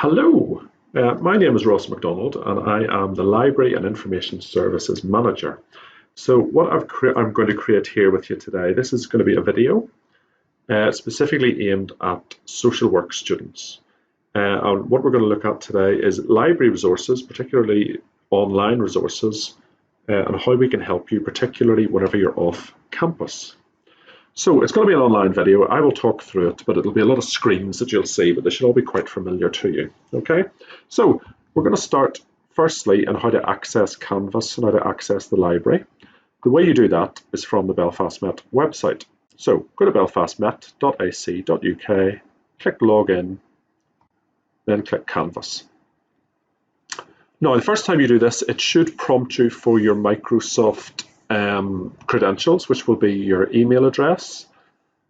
Hello, my name is Ross MacDonald and I am the Library and Information Services Manager. So what I'm going to create here with you today, this is going to be a video specifically aimed at social work students. And what we're going to look at today is library resources, particularly online resources, and how we can help you, particularly whenever you're off campus. So it's going to be an online video. I will talk through it, but it'll be a lot of screens that you'll see, but they should all be quite familiar to you. Okay, so we're going to start firstly on how to access Canvas and how to access the library. The way you do that is from the Belfast Met website. So go to belfastmet.ac.uk, click login, then click Canvas. Now, the first time you do this, it should prompt you for your Microsoft credentials, which will be your email address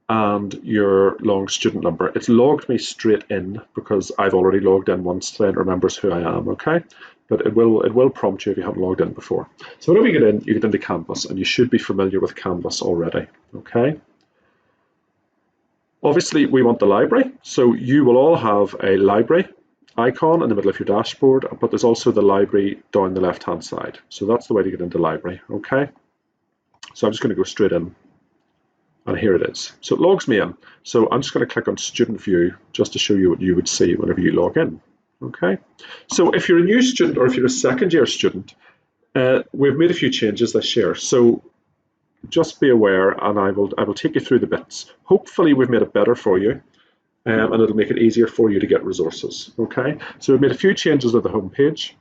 and your long student number. It's logged me straight in because I've already logged in once today and remembers who I am, okay? But it will prompt you if you haven't logged in before. So whenever you get into Canvas, and you should be familiar with Canvas already, okay? Obviously, we want the library, so you will all have a library icon in the middle of your dashboard, but there's also the library down the left-hand side. So that's the way to get into library, okay? So I'm just going to go straight in, and here it is. So it logs me in. So I'm just going to click on Student View just to show you what you would see whenever you log in. Okay. So if you're a new student or if you're a second-year student, we've made a few changes this year. So just be aware, and I will take you through the bits. Hopefully, we've made it better for you, and it'll make it easier for you to get resources. Okay. So we've made a few changes at the home page.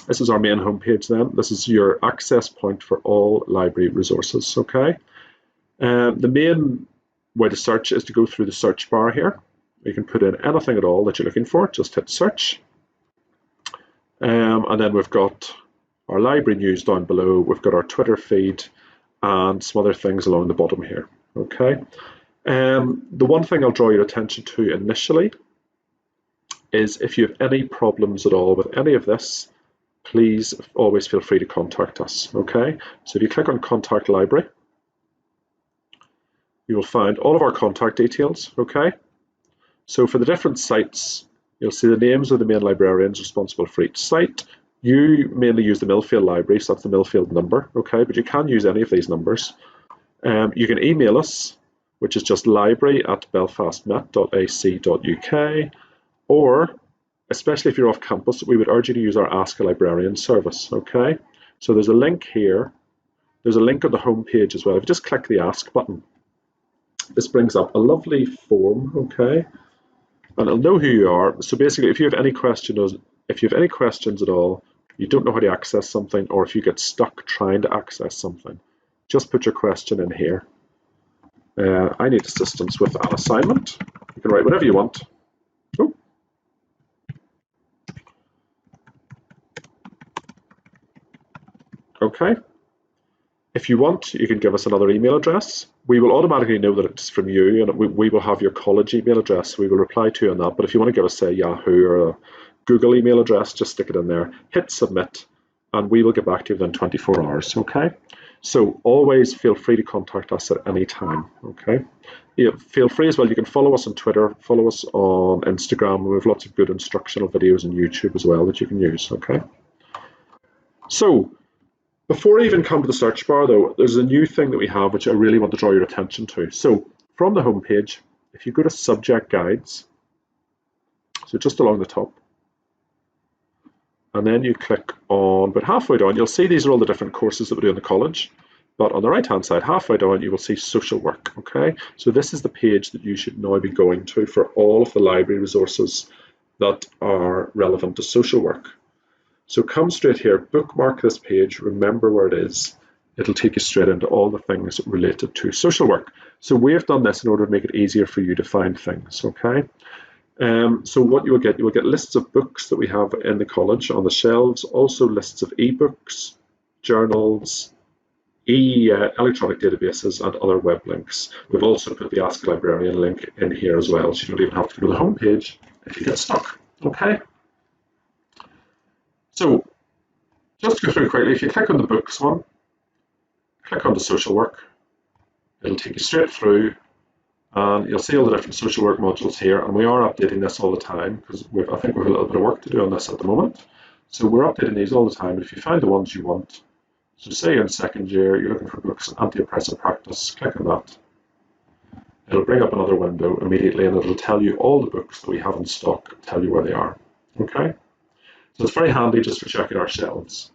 This is our main homepage then. This is your access point for all library resources, okay? The main way to search is to go through the search bar here. You can put in anything at all that you're looking for, just hit search. And then we've got our library news down below, we've got our Twitter feed, and some other things along the bottom here, okay? The one thing I'll draw your attention to initially is if you have any problems at all with any of this, please always feel free to contact us, okay? So if you click on Contact Library, you will find all of our contact details, okay? So for the different sites, you'll see the names of the main librarians responsible for each site. You mainly use the Millfield Library, so that's the Millfield number, okay? But you can use any of these numbers. You can email us, which is just library@belfastmet.ac.uk, or especially if you're off campus, we would urge you to use our Ask a Librarian service, okay? So there's a link here. There's a link on the home page as well. If you just click the Ask button, this brings up a lovely form, okay? And it'll know who you are. So basically, if you have any questions at all, you don't know how to access something, or if you get stuck trying to access something, just put your question in here. I need assistance with an assignment. You can write whatever you want. Okay. If you want, you can give us another email address. We will automatically know that it's from you, and we will have your college email address. We will reply to you on that. But if you want to give us, say, Yahoo or a Google email address, just stick it in there, hit submit, and we will get back to you within 24 hours, okay? So always feel free to contact us at any time, okay? Yeah, feel free as well. You can follow us on Twitter, follow us on Instagram. We have lots of good instructional videos on YouTube as well that you can use, okay? So, before I even come to the search bar though, there's a new thing that we have which I really want to draw your attention to. So from the home page, if you go to subject guides, so just along the top, and then you click on, but halfway down, you'll see these are all the different courses that we do in the college. But on the right hand side, halfway down, you will see social work, okay? So this is the page that you should now be going to for all of the library resources that are relevant to social work. So come straight here, bookmark this page, remember where it is. It'll take you straight into all the things related to social work. So we have done this in order to make it easier for you to find things, okay? So what you will get lists of books that we have in the college on the shelves, also lists of eBooks, journals, electronic databases, and other web links. We've also put the Ask a Librarian link in here as well, so you don't even have to go to the home page if you get stuck, okay? So, just to go through quickly, if you click on the books one, click on the social work, it'll take you straight through And you'll see all the different social work modules here, and we are updating this all the time because I think we have a little bit of work to do on this at the moment. So we're updating these all the time. If you find the ones you want, so say you're in second year, you're looking for books on anti-oppressive practice, click on that. It'll bring up another window immediately, and it'll tell you all the books that we have in stock, tell you where they are. Okay, so it's very handy just for checking our shelves.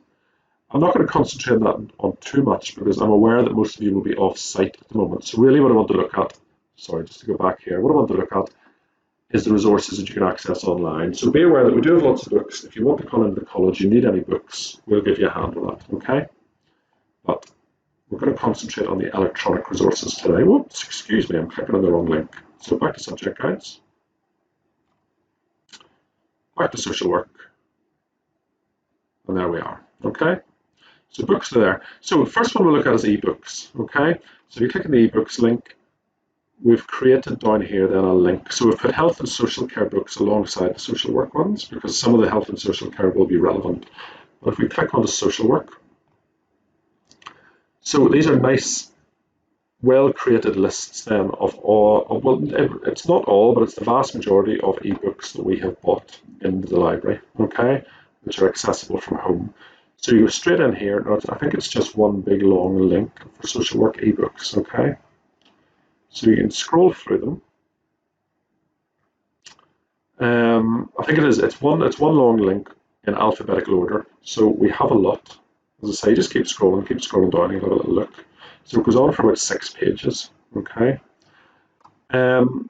I'm not going to concentrate on that on too much because I'm aware that most of you will be off-site at the moment. So really what I want to look at, sorry, just to go back here, what I want to look at is the resources that you can access online. So be aware that we do have lots of books. If you want to come into the college, you need any books, we'll give you a hand with that, okay? But we're going to concentrate on the electronic resources today. Whoops, excuse me, I'm clicking on the wrong link. So back to subject guides. Back to social work. And there we are, okay? So books are there. So the first one we'll look at is eBooks, okay? So if you click on the eBooks link, we've created down here then a link. So we've put health and social care books alongside the social work ones because some of the health and social care will be relevant. But if we click on the social work, so these are nice, well-created lists then of all, well, it's not all, but it's the vast majority of ebooks that we have bought in the library, okay, which are accessible from home. So you go straight in here. Now, I think it's just one big long link for social work ebooks, okay? So you can scroll through them. I think it's one long link in alphabetical order. So we have a lot. As I say, just keep scrolling down and have a little look. So it goes on for about 6 pages, okay? So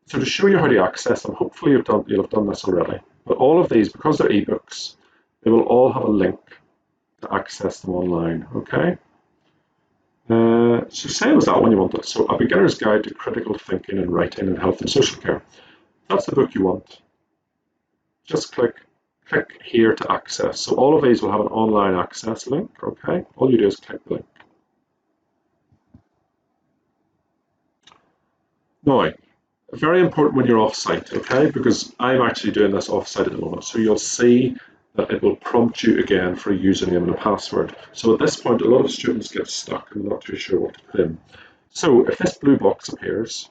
to show you how to access them, hopefully you'll have done this already. But all of these, because they're ebooks, they will all have a link to access them online, okay? So same as that one you wanted. So A Beginner's Guide to Critical Thinking and Writing in Health and Social Care. If that's the book you want, just click here to access. So all of these will have an online access link, okay? All you do is click the link. Now, very important when you're off-site, okay? Because I'm actually doing this off-site at the moment. So you'll see that it will prompt you again for a username and a password. So at this point, a lot of students get stuck and not too sure what to put in. So if this blue box appears,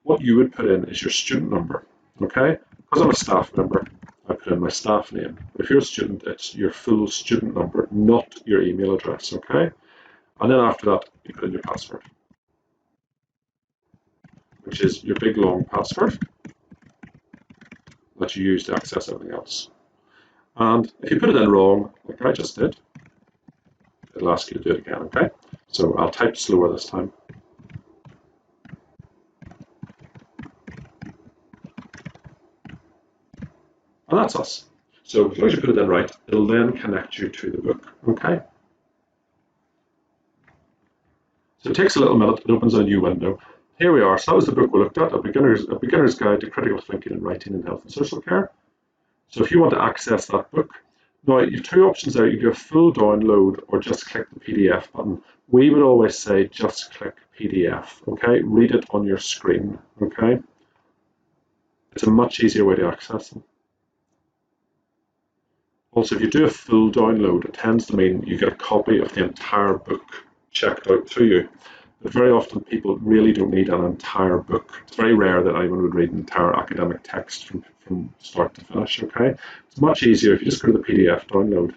what you would put in is your student number, okay? Because I'm a staff member, I put in my staff name. But if you're a student, it's your full student number, not your email address, okay? And then after that, you put in your password, which is your big long password that you use to access everything else. And if you put it in wrong, like I just did, it'll ask you to do it again, okay? So I'll type slower this time. And that's us. So as long as you put it in right, it'll then connect you to the book, okay? So it takes a little minute, it opens a new window. Here we are, so that was the book we looked at, A Beginner's Guide to Critical Thinking and Writing in Health and Social Care. So if you want to access that book, now you have 2 options there. You do a full download or just click the PDF button. We would always say just click PDF, okay? Read it on your screen, okay? It's a much easier way to access them. Also, if you do a full download, it tends to mean you get a copy of the entire book checked out to you. But very often people really don't need an entire book. It's very rare that anyone would read an entire academic text from start to finish, okay? It's much easier if you just go to the PDF download.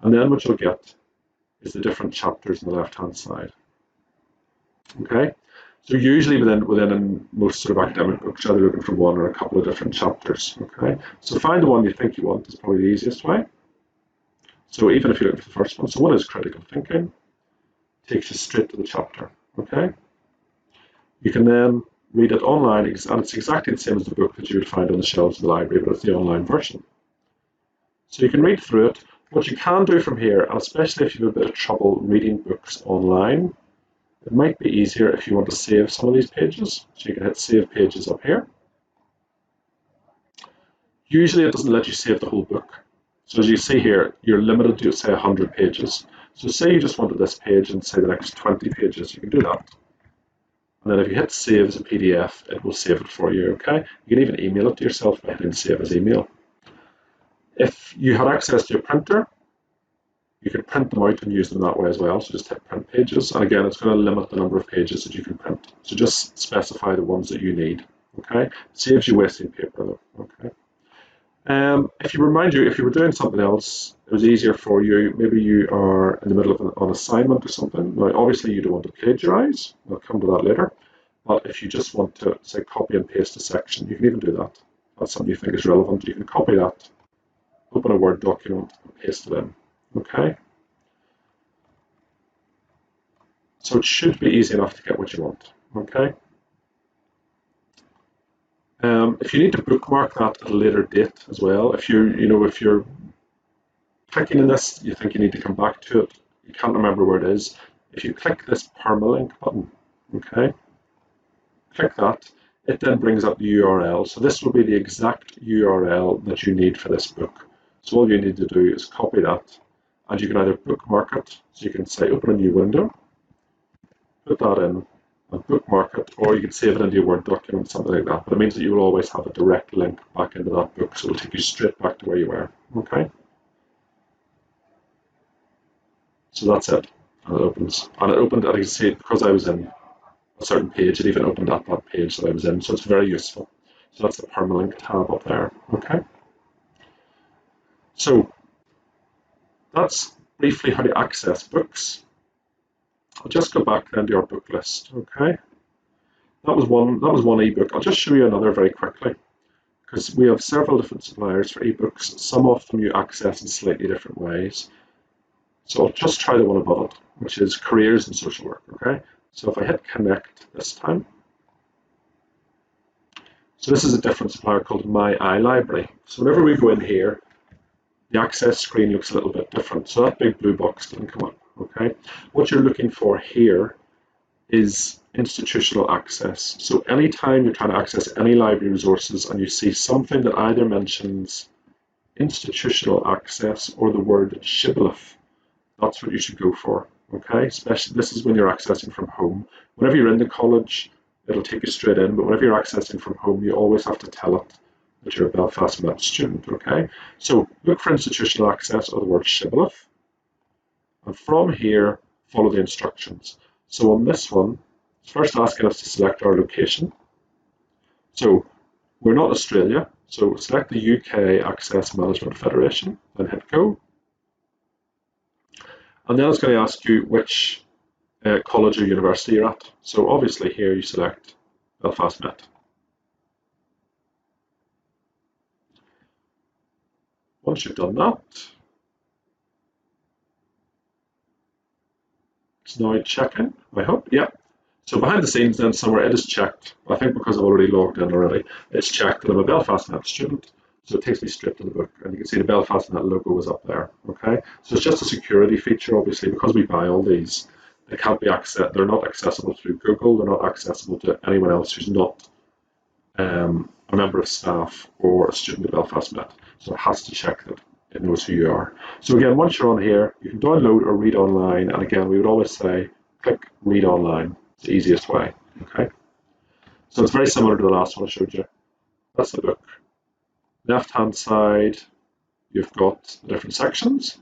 And then what you'll get is the different chapters on the left-hand side, okay? So usually within most sort of academic books, you're either looking for one or a couple of different chapters, okay? So find the one you think you want is probably the easiest way. So even if you're looking for the first one, so one is critical thinking, takes you straight to the chapter, okay? You can then read it online, and it's exactly the same as the book that you would find on the shelves of the library, but it's the online version. So you can read through it. What you can do from here, and especially if you have a bit of trouble reading books online, it might be easier if you want to save some of these pages. So you can hit Save Pages up here. Usually it doesn't let you save the whole book. So as you see here, you're limited to, say, 100 pages. So say you just wanted this page and say the next 20 pages, you can do that. And then if you hit Save as a PDF, it will save it for you, okay? You can even email it to yourself by hitting Save as Email. If you had access to a printer, You can print them out and use them that way as well. So just hit print pages. And again, it's going to limit the number of pages that you can print. So just specify the ones that you need. Okay, saves you wasting paper though. Okay. If you were doing something else, it was easier for you. Maybe you are in the middle of an assignment or something. Now, obviously, you don't want to plagiarize. I'll come to that later. But if you just want to, say, copy and paste a section, you can even do that. That's something you think is relevant. You can copy that, open a Word document, and paste it in. Okay. So it should be easy enough to get what you want. Okay. If you need to bookmark that at a later date as well, if you're clicking in this, you think you need to come back to it, you can't remember where it is. If you click this permalink button, okay, click that, it then brings up the URL. So this will be the exact URL that you need for this book. So all you need to do is copy that, and you can either bookmark it, so you can say open a new window, put that in, and bookmark it, or you can save it into your Word document, something like that. But it means that you will always have a direct link back into that book, so it'll take you straight back to where you were. Okay. So that's it. And it opens. And it opened, and you can see it, because I was in a certain page, it even opened at that page that I was in. So it's very useful. So that's the permalink tab up there. Okay. So that's briefly how to access books. I'll just go back then to our book list. Okay. That was one ebook. I'll just show you another very quickly, because we have several different suppliers for ebooks. Some of them you access in slightly different ways. So I'll just try the one above it, which is careers in social work. Okay. So if I hit connect this time, so this is a different supplier called My iLibrary. So whenever we go in here, the access screen looks a little bit different. So that big blue box didn't come up. Okay. What you're looking for here is institutional access. So anytime you're trying to access any library resources and you see something that either mentions institutional access or the word shibboleth, that's what you should go for. Okay, especially this is when you're accessing from home. Whenever you're in the college, it'll take you straight in, but whenever you're accessing from home, you always have to tell it that you're a Belfast Met student. Okay, so look for institutional access or the word shibboleth, and from here follow the instructions. So on this one, it's first asking us to select our location. So we're not Australia, so select the UK Access Management Federation, then hit go. And then it's going to ask you which college or university you're at. So obviously here you select Belfast Met. Once you've done that, it's now checking, I hope. Yeah. So behind the scenes then somewhere it is checked. I think because I've already logged in already, it's checked that I'm a Belfast Met student. So it takes me straight to the book, and you can see the Belfast Met logo is up there. Okay, so it's just a security feature, obviously, because we buy all these. They can't be accessed. They're not accessible through Google. They're not accessible to anyone else who's not a member of staff or a student of Belfast Met. So it has to check that it knows who you are. So again, once you're on here, you can download or read online. And again, we would always say click read online. It's the easiest way. Okay, so it's very similar to the last one I showed you. That's the book. Left-hand side, you've got the different sections.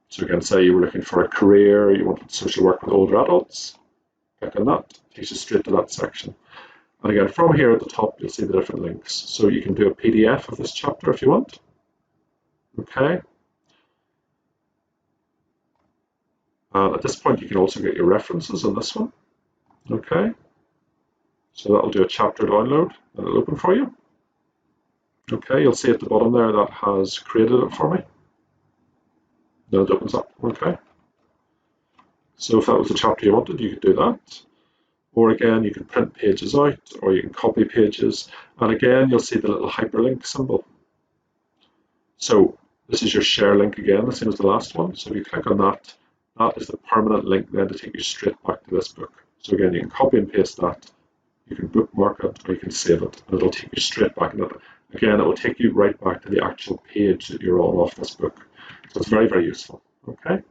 So again, say you were looking for a career, you wanted social work with older adults, click on that, takes you straight to that section. And again, from here at the top, you'll see the different links. So you can do a PDF of this chapter if you want. Okay. At this point, you can also get your references on this one. Okay. So that'll do a chapter download, and it'll open for you. Okay, you'll see at the bottom there that has created it for me. Then it opens up. Okay. So if that was the chapter you wanted, you could do that. Or again, you can print pages out, or you can copy pages. And again, you'll see the little hyperlink symbol. So this is your share link again, the same as the last one. So if you click on that, that is the permanent link then to take you straight back to this book. So again, you can copy and paste that. You can bookmark it, or you can save it, and it'll take you straight back into it. Again, it will take you right back to the actual page that you're on off this book. So it's very, very useful. Okay.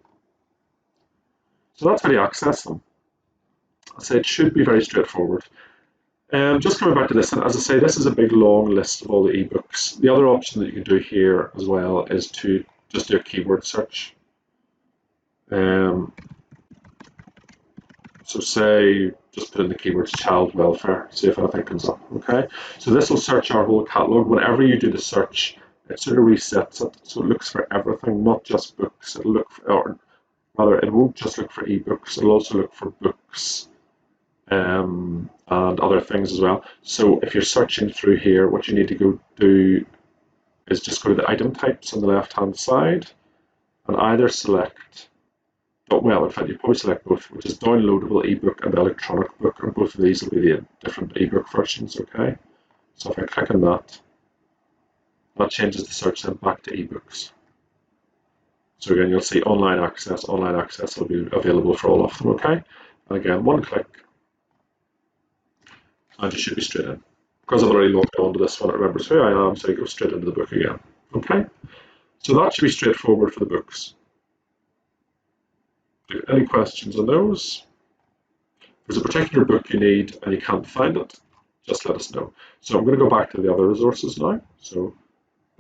So that's how you access them. I say it should be very straightforward. Just coming back to this, and as I say, this is a big long list of all the ebooks. The other option that you can do here as well is to just do a keyword search. So say, just put in the keywords child welfare, see if anything comes up, okay? So this will search our whole catalog. Whenever you do the search, it sort of resets it, so it looks for everything, not just books. It'll look for, or rather, it won't just look for ebooks, it'll also look for books and other things as well. So if you're searching through here, what you need to go do is just go to the item types on the left-hand side and either select, well, in fact, you probably select both, which is downloadable ebook and electronic book, and both of these will be the different ebook versions, okay? So if I click on that, that changes the search then back to ebooks. So again, you'll see online access will be available for all of them, okay? And again, one click, and you should be straight in. Because I've already logged on to this one, it remembers who I am, so you go straight into the book again, okay? So that should be straightforward for the books. Any questions on those? If there's a particular book you need and you can't find it, just let us know. So I'm going to go back to the other resources now. So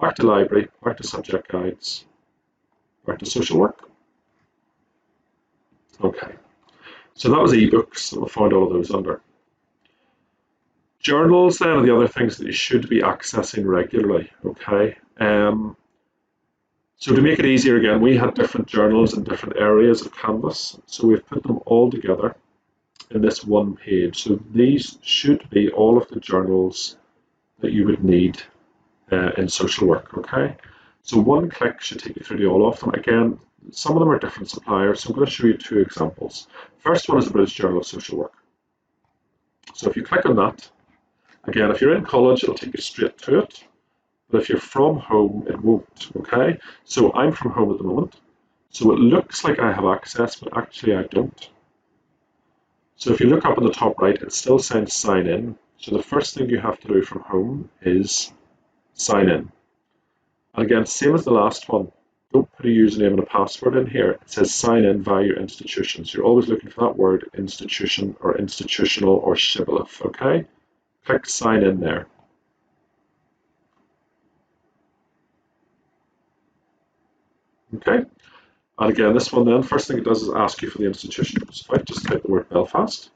back to library, back to subject guides, back to social work. Okay, so that was ebooks, and we'll find all of those under. Journals then are the other things that you should be accessing regularly, okay? So to make it easier again, we had different journals in different areas of Canvas, so we've put them all together in this one page. So these should be all of the journals that you would need in social work, okay? So one click should take you through to all of them. Again, some of them are different suppliers, so I'm going to show you two examples. First one is the British Journal of Social Work. So if you click on that, again, if you're in college, it'll take you straight to it. But if you're from home, it won't, okay? So I'm from home at the moment. So it looks like I have access, but actually I don't. So if you look up in the top right, it still says sign in. So the first thing you have to do from home is sign in. And again, same as the last one, don't put a username and a password in here. It says sign in via your institution. So you're always looking for that word institution or institutional or shibboleth, okay? Click sign in there. Okay, and again, this one then, first thing it does is ask you for the institution. So if I just type the word Belfast,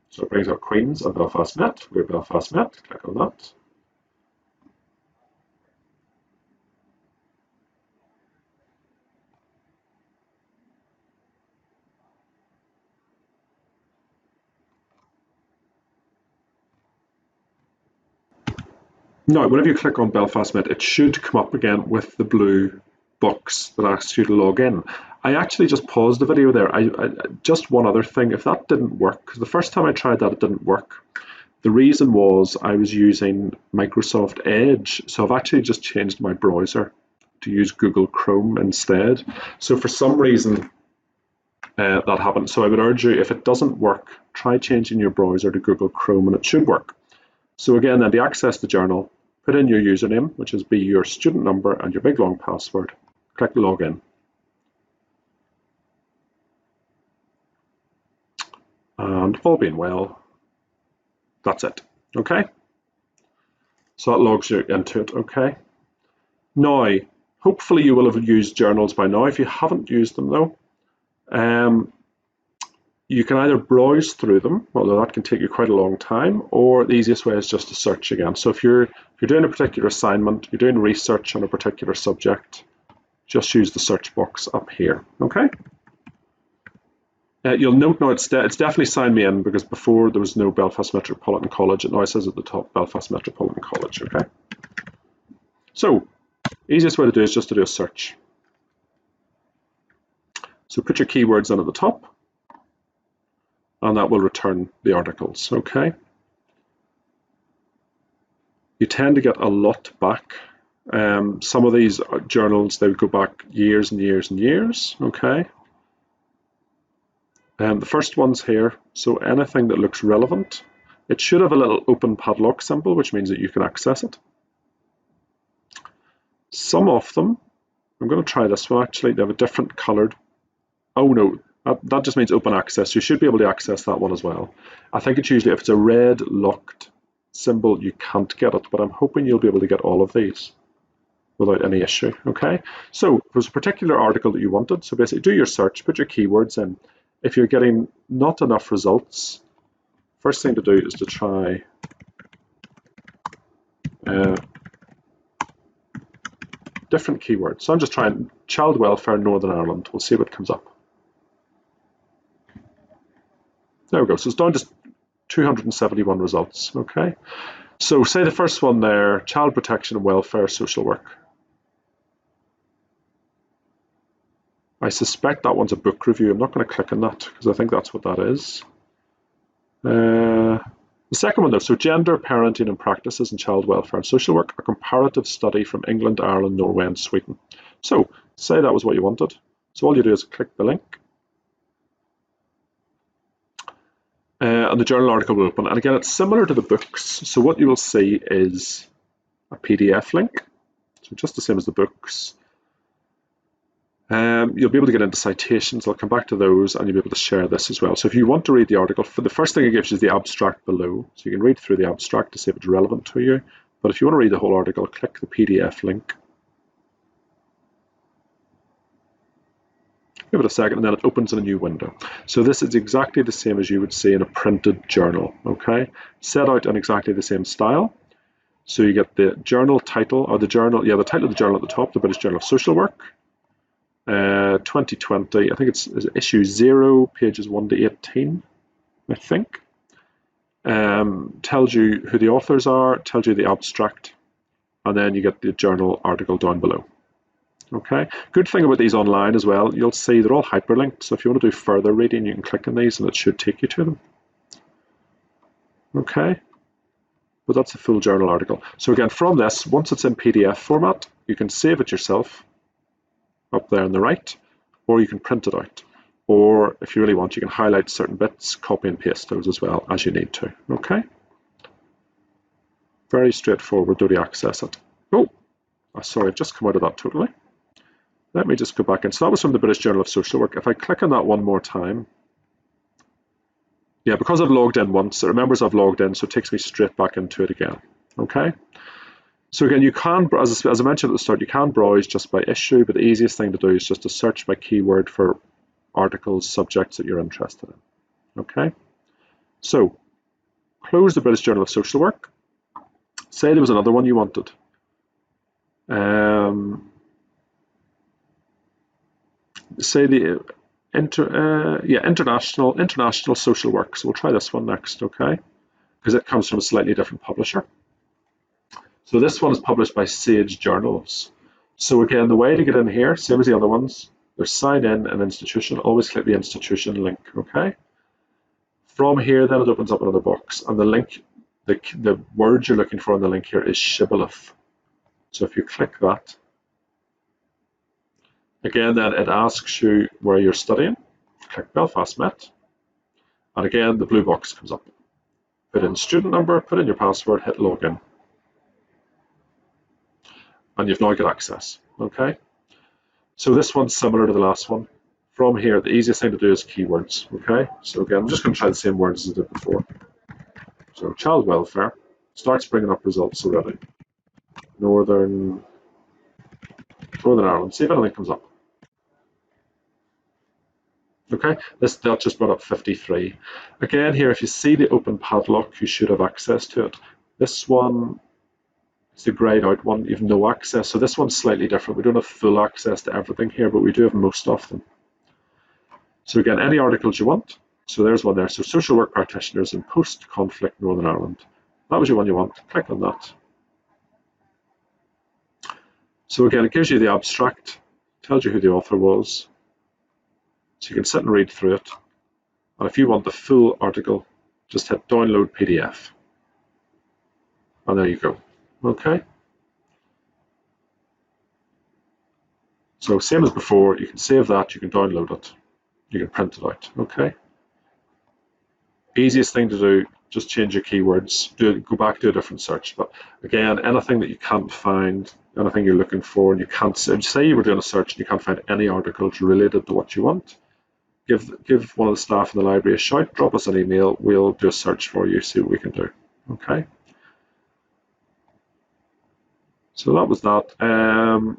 so it brings up Queen's and Belfast Met. We're Belfast Met, click on that. Now, whenever you click on Belfast Met, it should come up again with the blue box that asks you to log in. I actually just paused the video there. Just one other thing, if that didn't work, because the first time I tried that, it didn't work. The reason was I was using Microsoft Edge, so I've actually just changed my browser to use Google Chrome instead. So for some reason, that happened. So I would urge you, if it doesn't work, try changing your browser to Google Chrome and it should work. So again, then to access the journal, put in your username, which is be your student number and your big long password. Click login. And all being well, that's it. Okay. So that logs you into it. Okay. Now, hopefully you will have used journals by now. If you haven't used them though, you can either browse through them, although that can take you quite a long time, or the easiest way is just to search again. So if you're doing a particular assignment, you're doing research on a particular subject, just use the search box up here, okay? You'll note now it's definitely signed me in, because before there was no Belfast Metropolitan College, it now says at the top Belfast Metropolitan College, okay? So, easiest way to do is just to do a search. So put your keywords in at the top, and that will return the articles, okay? You tend to get a lot back. Some of these journals, they would go back years and years and years, okay? The first one's here, so anything that looks relevant, it should have a little open padlock symbol, which means that you can access it. Some of them, I'm going to try this one actually, they have a different coloured, oh no, that just means open access. You should be able to access that one as well. I think it's usually, if it's a red locked symbol, you can't get it, but I'm hoping you'll be able to get all of these. without any issue. Okay, so if there's a particular article that you wanted, so basically do your search, put your keywords in. If you're getting not enough results, first thing to do is to try different keywords. So I'm just trying child welfare Northern Ireland. We'll see what comes up. There we go. So it's down to 271 results. Okay. So say the first one there, child protection and welfare social work. I suspect that one's a book review. I'm not going to click on that because I think that's what that is. The second one though, so gender, parenting and practices in child welfare and social work, a comparative study from England, Ireland, Norway and Sweden. So say that was what you wanted. So all you do is click the link. And the journal article will open. And again, it's similar to the books. So what you will see is a PDF link. So just the same as the books. You'll be able to get into citations. I'll come back to those and you'll be able to share this as well. So if you want to read the article, for the first thing it gives you is the abstract below. So you can read through the abstract to see if it's relevant to you. But if you want to read the whole article, click the PDF link. Give it a second and then it opens in a new window. So this is exactly the same as you would see in a printed journal, okay? Set out in exactly the same style. So you get the journal title, or the title of the journal at the top, the British Journal of Social Work. 2020, I think it's issue 0, pages 1 to 18, I think. Tells you who the authors are, tells you the abstract, and then you get the journal article down below. Okay, good thing about these online as well, you'll see they're all hyperlinked, so if you want to do further reading you can click on these and it should take you to them. Okay, but that's the full journal article. So again, from this, once it's in PDF format, you can save it yourself up there on the right, or you can print it out, or if you really want you can highlight certain bits, copy and paste those as well as you need to. Okay, very straightforward to access it. Sorry, I've just come out of that totally. Let me just go back in. So that was from the British Journal of Social Work. If I click on that one more time, yeah, because I've logged in once, it remembers I've logged in, so it takes me straight back into it again. Okay. So again, you can, as I mentioned at the start, you can browse just by issue, but the easiest thing to do is just to search by keyword for articles, subjects that you're interested in. Okay. So close the British Journal of Social Work. Say there was another one you wanted. Say the international social work. So we'll try this one next, okay? Because it comes from a slightly different publisher. So this one is published by eJournals. So again, the way to get in here, same as the other ones, there's sign in and institution. Always click the institution link, okay? From here, then it opens up another box, and the link, the word you're looking for in the link here is shibboleth. So if you click that, again, then it asks you where you're studying. Click Belfast Met. And again, the blue box comes up. Put in student number, put in your password, hit login. And you've now got access, okay? So this one's similar to the last one. From here, the easiest thing to do is keywords, okay? So again, I'm just going to try the same words as I did before. So child welfare, starts bringing up results already. Northern Ireland, see if anything comes up. Okay, that just brought up 53. Again here, if you see the open padlock, you should have access to it. This one is the grayed out one, you have no access. So this one's slightly different. We don't have full access to everything here, but we do have most of them. So again, any articles you want. So there's one there. So social work practitioners in post-conflict Northern Ireland. That was your one you want. Click on that. So again, it gives you the abstract, tells you who the author was. So you can sit and read through it. And if you want the full article, just hit download PDF. And there you go. Okay. So same as before, you can save that, you can download it, you can print it out. Okay. Easiest thing to do, just change your keywords, go back to a different search. But again, anything that you can't find, anything you're looking for, and you can't say you were doing a search and you can't find any articles related to what you want, give one of the staff in the library a shout, drop us an email, we'll do a search for you, see what we can do. Okay. So that was that.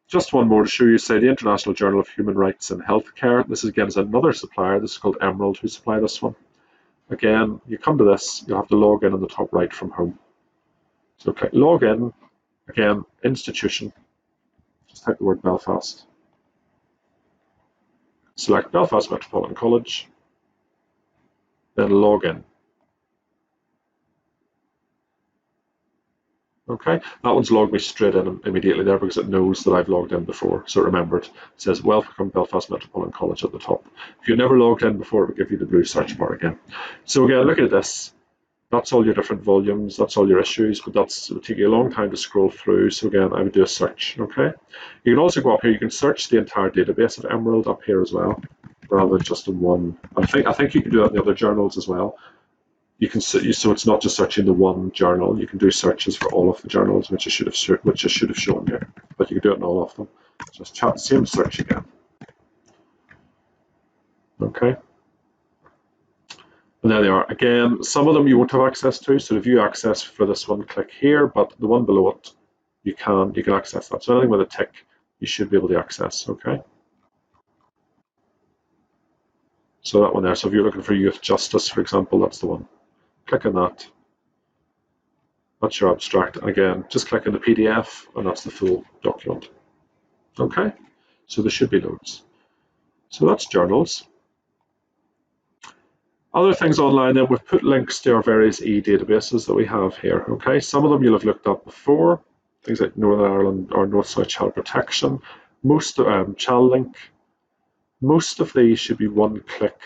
Just one more to show you, say the International Journal of Human Rights and Healthcare. This again is another supplier. This is called Emerald who supply this one. Again, you come to this, you'll have to log in on the top right from home. So click log in, again, institution, just type the word Belfast. Select Belfast Metropolitan College, then log in. Okay, that one's logged me straight in immediately there because it knows that I've logged in before. So remember, it says Welcome Belfast Metropolitan College at the top. If you've never logged in before, it will give you the blue search bar again. So again, look at this. That's all your different volumes, that's all your issues, but it will take you a long time to scroll through. So again, I would do a search, okay? You can also go up here, you can search the entire database of Emerald up here as well, rather than just in one. I think you can do that in the other journals as well. You can so it's not just searching the one journal. You can do searches for all of the journals, which I should have shown you, but you can do it in all of them. Just same search again. Okay. And there they are. Again, some of them you won't have access to. So to view access for this one, click here, but the one below it, you can access that. So anything with a tick, you should be able to access. Okay. So that one there. So if you're looking for youth justice, for example, that's the one. Click on that. That's your abstract. And again, just click on the PDF, and that's the full document. Okay. So there should be loads. So that's journals. Other things online, then we've put links to our various e-databases that we have here. Okay, some of them you'll have looked up before, things like Northern Ireland or North-South Child Protection, most Child Link. Most of these should be one click,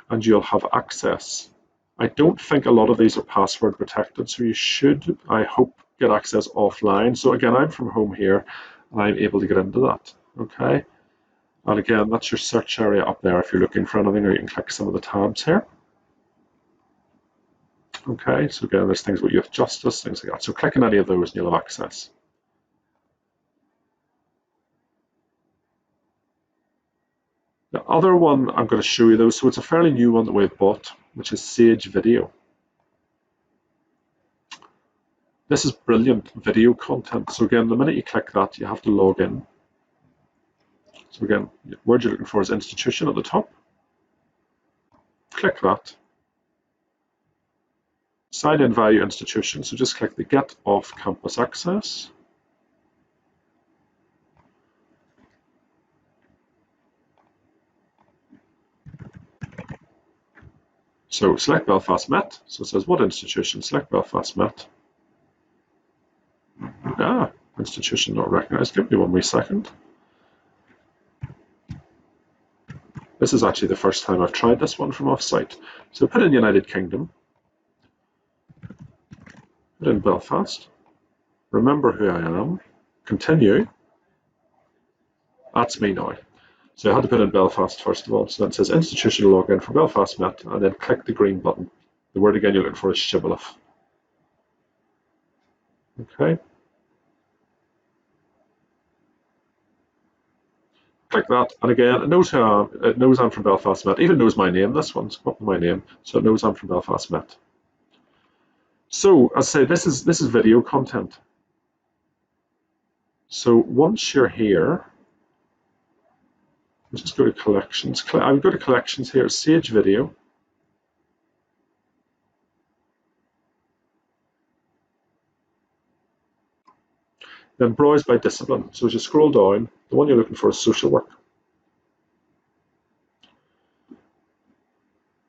and you'll have access. I don't think a lot of these are password protected, so you should, I hope, get access offline. So again, I'm from home here, and I'm able to get into that. Okay. And again, that's your search area up there if you're looking for anything, or you can click some of the tabs here. Okay, so again, there's things with youth justice, things like that. So click on any of those and you'll have access. The other one I'm going to show you though, so it's a fairly new one that we've bought, which is Sage Video. This is brilliant video content. So again, the minute you click that, you have to log in. So again, the word you're looking for is institution at the top. Click that. Sign in via your institution. So just click the Get Off-Campus Access. So select Belfast Met. So it says what institution? Select Belfast Met. Institution not recognized. Give me 1 wee second. This is actually the first time I've tried this one from off-site. So put in United Kingdom, put in Belfast, remember who I am, continue. That's me now. So I had to put in Belfast first of all. So that says institutional login for Belfast Met, and then click the green button. The word again you're looking for is Shibboleth. Okay. Click that, and again, it knows I'm from Belfast Met. It even knows my name. This one's got my name, so it knows I'm from Belfast Met. So as I say, this is video content. So once you're here, just go to collections. I would go to collections here, Sage Video. Then browse by discipline. So as you scroll down, the one you're looking for is social work.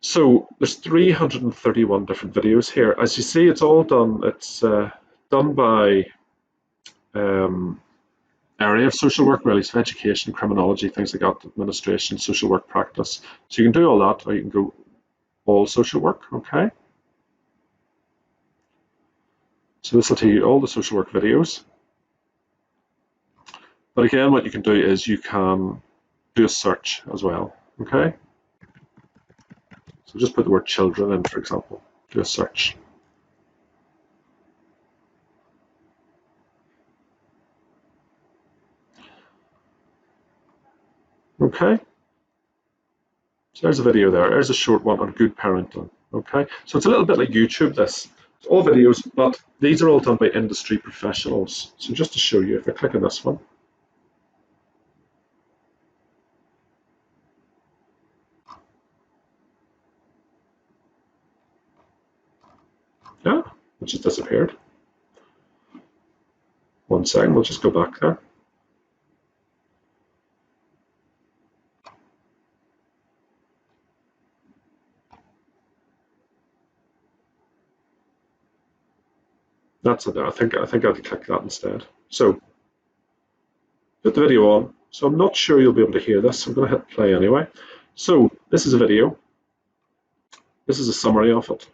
So there's 331 different videos here. As you see, it's all done. It's done by area of social work, really, so education, criminology, things like that, administration, social work practice. So you can do all that, or you can go all social work, okay? So this will tell you all the social work videos. But again, what you can do is you can do a search as well, okay? So just put the word children in, for example, do a search. Okay, so there's a video there. There's a short one on good parenting. Okay, so it's a little bit like YouTube, this. It's all videos, but these are all done by industry professionals. So just to show you, if I click on this one, yeah, it just disappeared. One second, we'll just go back there. That's it there. I think I'd click that instead. So put the video on. So I'm not sure you'll be able to hear this. I'm going to hit play anyway. So this is a video. This is a summary of it.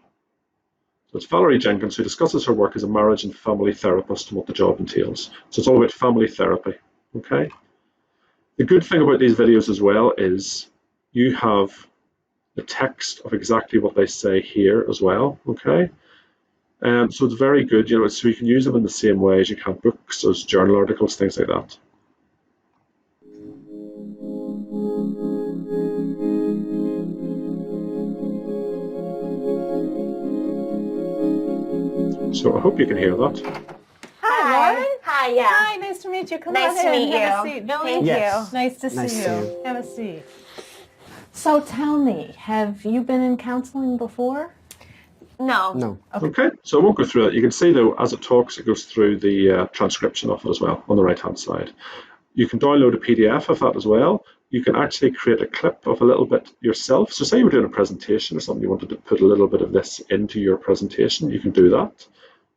So it's Valerie Jenkins, who discusses her work as a marriage and family therapist and what the job entails. So it's all about family therapy. Okay. The good thing about these videos as well is you have the text of exactly what they say here as well. Okay. So it's very good, so you can use them in the same way as you can books, as journal articles, things like that. So I hope you can hear that. Hi, Lauren. Hi, yeah. Hi, nice to meet you. Come Nice on to in. meet Have a you. seat. Billy, Thank Yes. nice to Nice see to you. see you. Have a seat. So tell me, have you been in counseling before? No. No. Okay, so I won't go through it. You can see though, as it talks, it goes through the transcription of it as well on the right hand side. You can download a PDF of that as well. You can actually create a clip of a little bit yourself. So say you were doing a presentation or something, you wanted to put a little bit of this into your presentation, you can do that.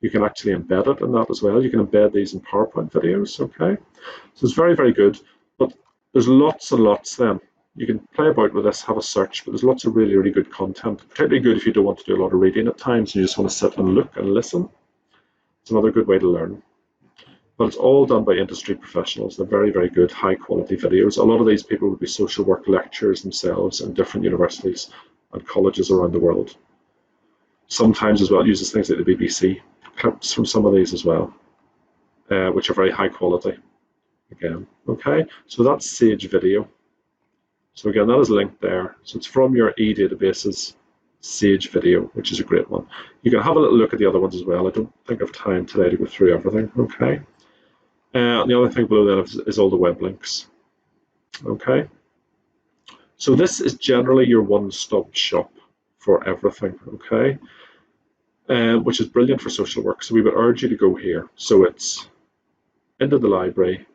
You can actually embed it in that as well. You can embed these in PowerPoint videos, okay? So it's very, very good, but there's lots and lots then. You can play about with this, have a search, but there's lots of really, really good content, particularly good if you don't want to do a lot of reading at times and you just want to sit and look and listen. It's another good way to learn. But it's all done by industry professionals. They're very, very good, high quality videos. A lot of these people would be social work lecturers themselves in different universities and colleges around the world. Sometimes as well it uses things like the BBC, clips from some of these as well, which are very high quality. Again, okay, so that's Sage Video. So again, that is linked there. So it's from your eDatabase's Sage Video, which is a great one. You can have a little look at the other ones as well. I don't think I have time today to go through everything, okay? The other thing below that is all the web links, okay? So this is generally your one-stop shop for everything, okay? Which is brilliant for social work. So we would urge you to go here. So it's into the library,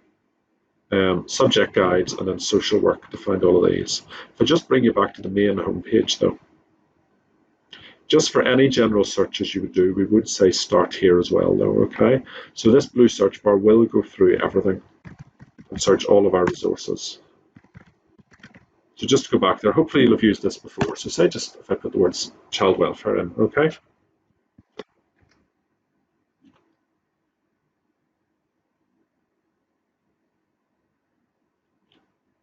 subject guides, and then social work to find all of these. If I just bring you back to the main homepage though, just for any general searches you would do, we would say start here as well though, okay? So this blue search bar will go through everything and search all of our resources. So just to go back there, hopefully you'll have used this before. So say just if I put the words child welfare in, okay?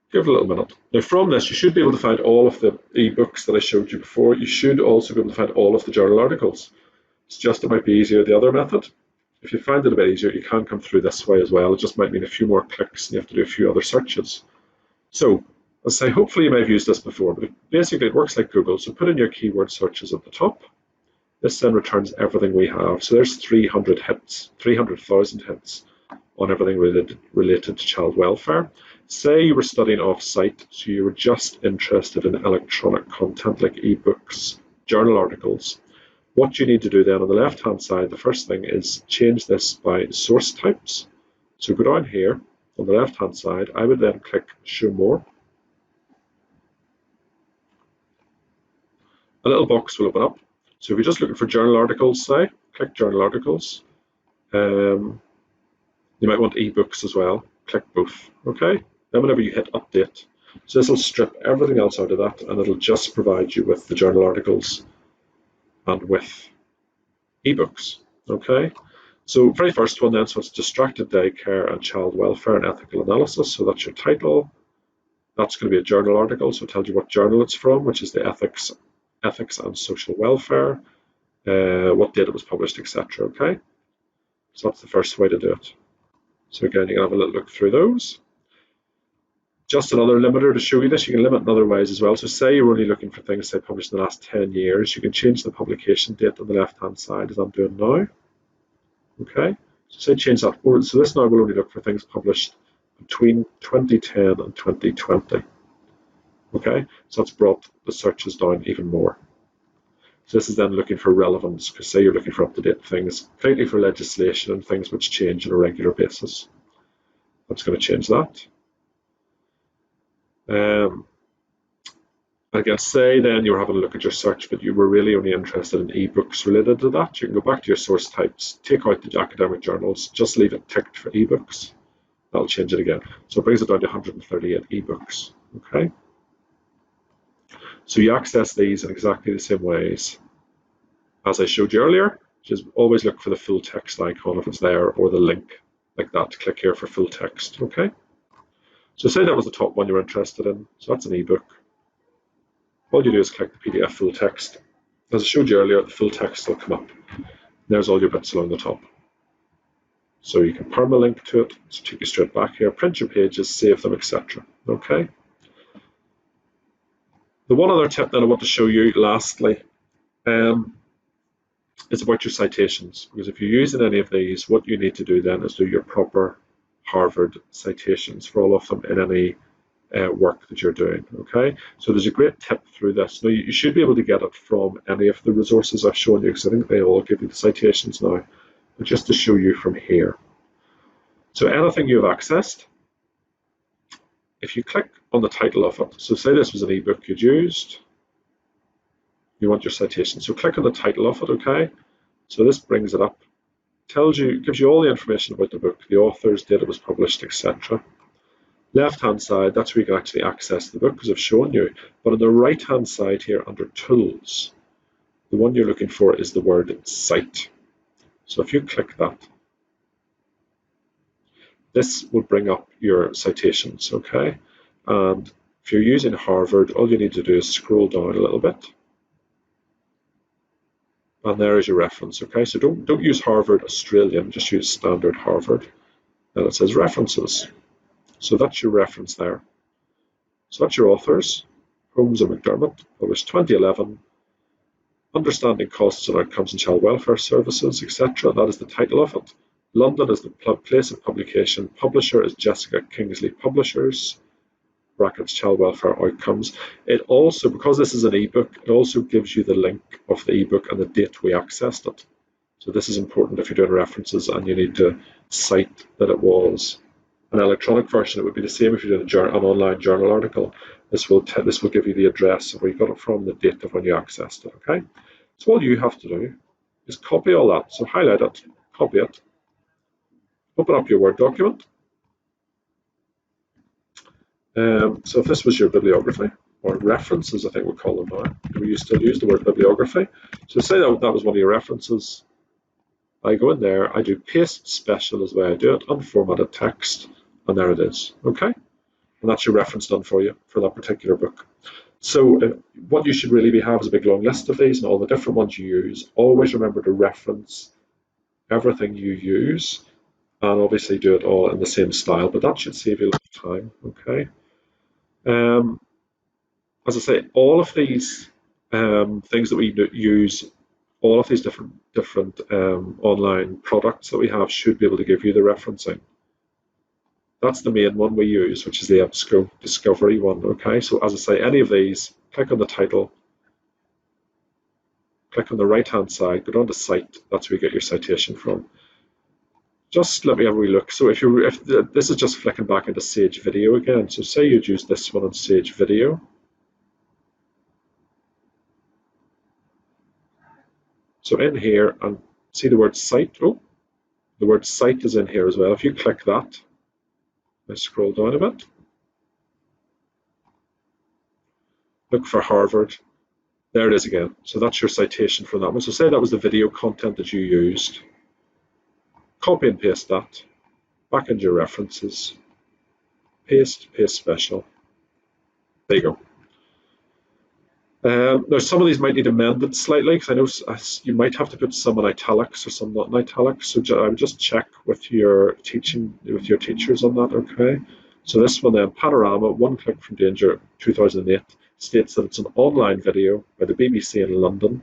Give it a little minute. Now from this, you should be able to find all of the ebooks that I showed you before. You should also be able to find all of the journal articles. It's just it might be easier the other method. If you find it a bit easier, you can come through this way as well. It just might mean a few more clicks and you have to do a few other searches. So, as I say, hopefully you may have used this before, but basically it works like Google. So put in your keyword searches at the top. This then returns everything we have. So there's 300 hits, 300,000 hits on everything related to child welfare. Say you were studying off-site, so you were just interested in electronic content like ebooks, journal articles. What you need to do then on the left-hand side, the first thing is change this by source types. So go down here on the left-hand side, I would then click Show More. A little box will open up. So if you're just looking for journal articles, say, click Journal Articles. You might want ebooks as well, click both, okay? Then whenever you hit Update, so this will strip everything else out of that and it'll just provide you with the journal articles and with ebooks, okay? So very first one then, so it's Distracted Daycare and Child Welfare and Ethical Analysis, so that's your title. That's going to be a journal article, so it tells you what journal it's from, which is the Ethics and Social Welfare, what date it was published, etc. Okay, so that's the first way to do it. So again, you can have a little look through those. Just another limiter to show you this, you can limit in other ways as well. So say you're only looking for things, say, published in the last 10 years, you can change the publication date on the left-hand side, as I'm doing now. Okay, so say change that forward. So this now will only look for things published between 2010 and 2020. Okay, so that's brought the searches down even more. So this is then looking for relevance, because say you're looking for up-to-date things, particularly for legislation and things which change on a regular basis. That's going to change that. Again, say then you were having a look at your search, but you were really only interested in ebooks related to that. You can go back to your source types, take out the academic journals, just leave it ticked for ebooks. That'll change it again. So it brings it down to 138 ebooks. Okay. So you access these in exactly the same ways as I showed you earlier. Just always look for the full text icon if it's there, or the link like that. Click here for full text. Okay. So say that was the top one you're interested in. So that's an ebook. All you do is click the PDF full text. As I showed you earlier, the full text will come up. There's all your bits along the top. So you can permalink to it, so take you straight back here, print your pages, save them, etc. Okay. The one other tip that I want to show you lastly is about your citations, because if you're using any of these, what you need to do then is do your proper Harvard citations for all of them in any work that you're doing. Okay, so there's a great tip through this. Now you should be able to get it from any of the resources I've shown you, because I think they all give you the citations now, but just to show you from here. So anything you've accessed, if you click on the title of it, so say this was an ebook you'd used, you want your citation, so click on the title of it. Okay, so this brings it up, tells you, gives you all the information about the book, the authors, date it was published, etc. Left-hand side, that's where you can actually access the book, because I've shown you. But on the right-hand side here, under Tools, the one you're looking for is the word Cite. So if you click that, this will bring up your citations, okay? And if you're using Harvard, all you need to do is scroll down a little bit. And there is your reference, okay? So don't use Harvard Australian, just use standard Harvard. And it says References. So that's your reference there. So that's your authors, Holmes and McDermott, published 2011, Understanding Costs and Outcomes in Child Welfare Services, etc. That is the title of it. London is the place of publication. Publisher is Jessica Kingsley Publishers, brackets Child Welfare Outcomes. It also, because this is an ebook, it also gives you the link of the ebook and the date we accessed it. So this is important if you're doing references and you need to cite that it was an electronic version. It would be the same if you're doing an online journal article. This will give you the address of where you got it from, the date of when you accessed it. Okay. So all you have to do is copy all that. So highlight it, copy it, open up your Word document. So if this was your bibliography, or references, I think we'll call them now. We still use the word bibliography. So say that was one of your references. I go in there, I do paste special is the way I do it, unformatted text, and there it is. Okay, and that's your reference done for you for that particular book. So what you should really have is a big long list of these and all the different ones you use. Always remember to reference everything you use, and obviously do it all in the same style, but that should save you a lot of time. Okay. As I say, all of these things that we use, all of these different online products that we have should be able to give you the referencing. That's the main one we use, which is the EBSCO Discovery one. Okay, so as I say, any of these, click on the title, click on the right-hand side, go down to Cite. That's where you get your citation from. Just let me have a wee look. So if this is just flicking back into Sage Video again. So say you'd use this one on Sage Video. So in here, and see the word Cite. Oh, the word Cite is in here as well. If you click that, I scroll down a bit. Look for Harvard. There it is again. So that's your citation for that one. So say that was the video content that you used. Copy and paste that. Back into your references. Paste, paste special. There you go. Now some of these might need amended slightly, because I know you might have to put some in italics or some not in italics. So I would just check with your teachers on that. Okay. So this one then, Panorama, One Click from Danger, 2008, states that it's an online video by the BBC in London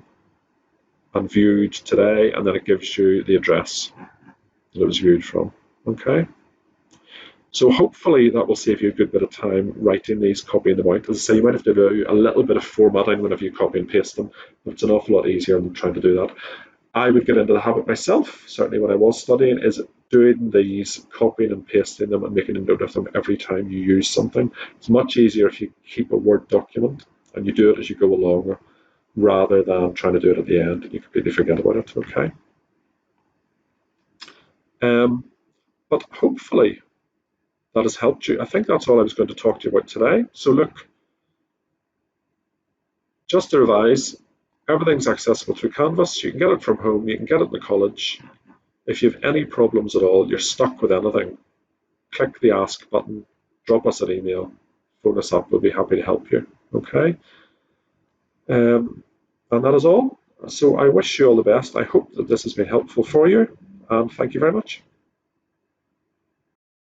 and viewed today, and then it gives you the address that it was viewed from. Okay. So hopefully that will save you a good bit of time writing these, copying them out. As I say, you might have to do a little bit of formatting whenever you copy and paste them, but it's an awful lot easier than trying to do that. I would get into the habit myself, certainly when I was studying, is doing these, copying and pasting them and making a note of them every time you use something. It's much easier if you keep a Word document and you do it as you go along, rather than trying to do it at the end and you completely forget about it, okay? But hopefully that has helped you. I think that's all I was going to talk to you about today. So look, just to revise, everything's accessible through Canvas. You can get it from home, you can get it in the college. If you have any problems at all, you're stuck with anything, click the Ask button, drop us an email, phone us up, we'll be happy to help you, okay? And that is all. So I wish you all the best. I hope that this has been helpful for you, and thank you very much.